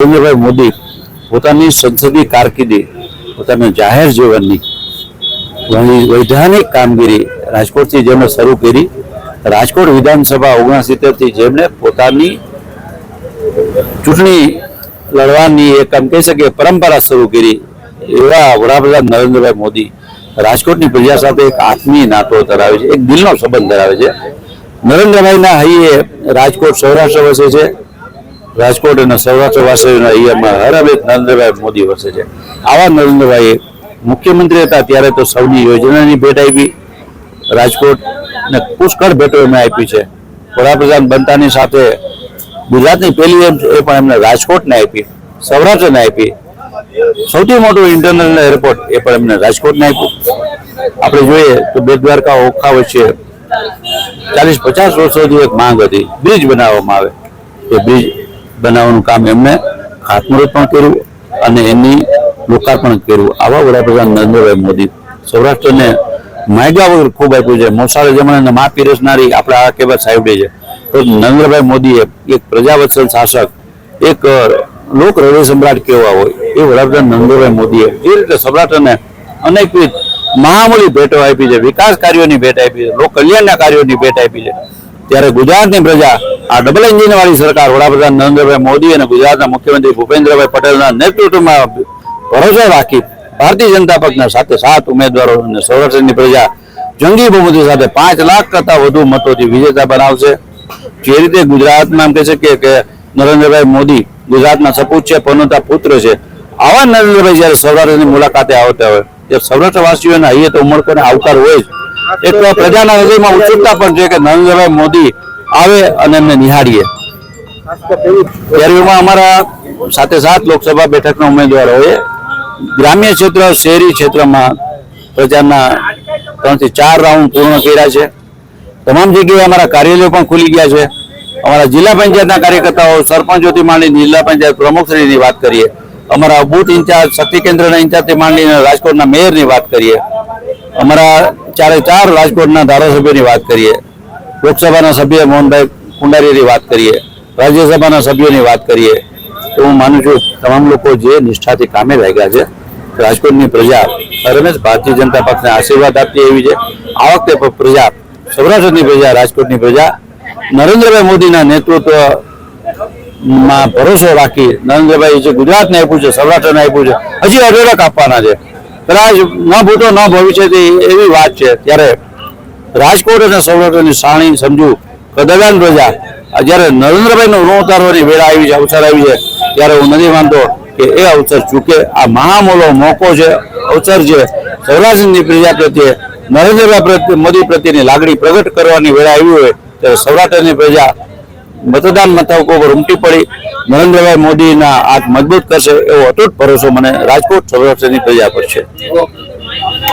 નરેન્દ્રભાઈ મોદી પોતાની સંસદીય કારકિર્દી પોતાના જાહેર જીવનની વૈધાનિક કામગીરી રાજકોટથી જેમણે શરૂ કરી, રાજકોટ વિધાનસભા 69 થી જેમણે પોતાની ચૂંટણી લડવાની એક આમ કહી શકીએ પરંપરા શરૂ કરી, એવા વડાપ્રધાન નરેન્દ્રભાઈ મોદી રાજકોટની પ્રજા સાથે એક આત્મીય નાતો ધરાવે છે, એક દિલનો સંબંધ ધરાવે છે. નરેન્દ્રભાઈના હૈયે રાજકોટ સૌરાષ્ટ્ર વસે છે, રાજકોટ અને સૌરાષ્ટ્ર વાસીઓના હૈયામાં હર હંમેશ નરેન્દ્રભાઈ મોદી વસે છે. આવા નરેન્દ્રભાઈએ મુખ્યમંત્રી હતા ત્યારે તો સૌની યોજનાની ભેટ આપી, રાજકોટને પુષ્કળ ભેટો એમને આપી છે. વડાપ્રધાન બનતાની સાથે ગુજરાતની પહેલી એમ એ પણ એમને રાજકોટને આપી, સૌરાષ્ટ્રને આપી. સૌથી મોટું ઇન્ટરનેશનલ એરપોર્ટ એ પણ એમને રાજકોટને આપ્યું. આપણે જોઈએ તો બેટ દ્વારકા ઓખા વચ્ચે 40-50 વર્ષોથી એક માંગ હતી, બ્રિજ બનાવવામાં આવે. એ બ્રિજ બનાવવાનું કામ એમને ખાતમુહૂર્ત પણ કર્યું અને એની લોકાર્પણ કર્યું. આવા વડાપ્રધાન નરેન્દ્રભાઈ મોદી સૌરાષ્ટ્રને માગ્યા વગર ખૂબ આપ્યું છે. મોસાળે જમણે મા પીરસનારી આપણે આ કહેવત સાંભળી છે. તો નરેન્દ્રભાઈ મોદીએ એક પ્રજાવત્સલ શાસક, એક લોક હૃદય સમ્રાટ કેવા હોય એ વડાપ્રધાન નરેન્દ્રભાઈ મોદીએ જે રીતે સૌરાષ્ટ્રને અનેકવિધ મહામૂલી ભેટો આપી છે, વિકાસ કાર્યોની ભેટ આપી છે, લોક કલ્યાણના કાર્યોની ભેટ આપી છે, ત્યારે ગુજરાતની પ્રજા આ ડબલ એન્જિન વાળી સરકાર વડાપ્રધાન નરેન્દ્રભાઈ મોદી અને ગુજરાતના મુખ્યમંત્રી ભૂપેન્દ્રભાઈ પટેલના નેતૃત્વમાં ભરોસો રાખી ભારતીય જનતા પક્ષના 7 ઉમેદવારો અને સૌરાષ્ટ્રની પ્રજા જંગી બહુમતી સાથે 5 લાખ કરતા વધુ મતોથી વિજેતા બનાવશે. જે રીતે ગુજરાતમાં એમ કહે છે કે નરેન્દ્રભાઈ મોદી ગુજરાતના સપૂત છે, પનોતા પુત્ર છે, આવા નરેન્દ્રભાઈ જયારે સૌરાષ્ટ્રની મુલાકાતે આવતા હોય ત્યારે સૌરાષ્ટ્રવાસીઓના અહીંયા તો ઉમળકોને આવકાર હોય જ, એક પ્રજાના હૃદયમાં ઉત્સુકતા પણ છે કે નરેન્દ્રભાઈ મોદી આવે અને એમને નિહાળીએ. ત્યારે અમારા 7 લોકસભા બેઠકના ઉમેદવારોએ ગ્રામ્ય ક્ષેત્ર, શહેરી ક્ષેત્રમાં પ્રચારના 3 થી 4 રાઉન્ડ પૂર્ણ કર્યા છે. તમામ જગ્યાએ અમારા કાર્યાલયો પણ ખુલી ગયા છે. અમારા જિલ્લા પંચાયતના કાર્યકર્તાઓ, સરપંચોથી માંડીને જિલ્લા પંચાયત પ્રમુખશ્રીની વાત કરીએ, અમારા બુથ ઇન્ચાર્જ, શક્તિ કેન્દ્રના ઇન્ચાર્જથી માંડીને રાજકોટના મેયરની વાત કરીએ, અમારા 4 રાજકોટના ધારાસભ્યોની વાત કરીએ, લોકસભાના સભ્ય મોહનભાઈ કુંડારીની વાત કરીએ, રાજ્યસભાના સભ્યોની વાત કરીએ, તો હું માનું છું તમામ લોકો જે નિષ્ઠાથી કામે લાગ્યા છે. રાજકોટની પ્રજા હંમેશ ભારતીય જનતા પક્ષને આશીર્વાદ આપતી એવી છે. આ વખતે પ્રજા, સૌરાષ્ટ્રની પ્રજા, રાજકોટની પ્રજા નરેન્દ્રભાઈ મોદીના નેતૃત્વમાં ભરોસો રાખી, નરેન્દ્રભાઈ જે ગુજરાતને આપ્યું છે, સૌરાષ્ટ્રને આપ્યું છે, હજી અઢળક આપવાના છે. કદાચ ન ભૂતો ન ભવિષ્યથી એવી વાત છે. ત્યારે રાજકોટ અને સૌરાષ્ટ્રની સાણી સમજુ કદરદાન પ્રજા જ્યારે નરેન્દ્રભાઈનું ઋણ ઉતારવાની વેળા આવી છે, અવસર આવી છે, ત્યારે હું નથી માનતો કે એ અવસર ચૂકે. આ મહામૂલો મોકો છે, અવસર છે. સૌરાષ્ટ્રની પ્રજા પ્રત્યે નરેન્દ્રભાઈ મોદી પ્રત્યેની લાગણી પ્રગટ કરવાની વેળા આવી હોય ત્યારે સૌરાષ્ટ્રની પ્રજા મતદાન મથકો પર ઉમટી પડી નરેન્દ્રભાઈ મોદીના હાથ મજબૂત કરશે એવો અતૂટ ભરોસો મને રાજકોટ સૌરાષ્ટ્રની પ્રજા પર છે.